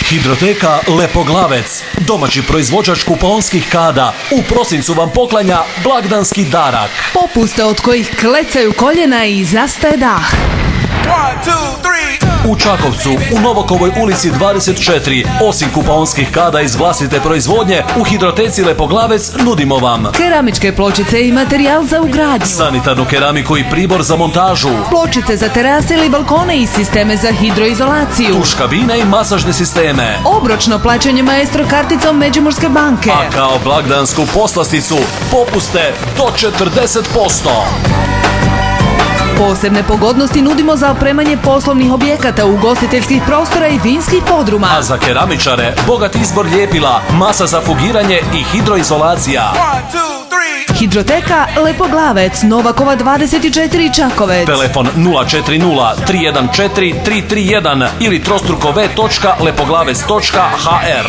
Hidroteka Lepoglavec, domaći proizvođač kuponskih kada, u prosincu vam poklanja blagdanski darak. Popuste od kojih klecaju koljena i zastaje dah. U Čakovcu, u Novokovoj ulici 24, osim kuponskih kada iz vlastite proizvodnje, u Hidroteci Lepoglavec nudimo vam Keramičke pločice i materijal za ugradnju. sanitarnu keramiku i pribor za montažu, Pločice za terase ili balkone i sisteme za hidroizolaciju. tuš kabine i masažne sisteme. Obročno plaćanje Maestro karticom Međimurske banke. A kao blagdansku poslasticu popuste do 40%. Posebne pogodnosti nudimo za opremanje poslovnih objekata, ugostiteljskih prostora i vinskih podruma. A za keramičare bogat izbor ljepila, masa za fugiranje i hidroizolacija. Hidroteka Lepoglavec, Novakova 24 Čakovec. Telefon 040 314 331 ili trostruko v.lepoglavec.hr.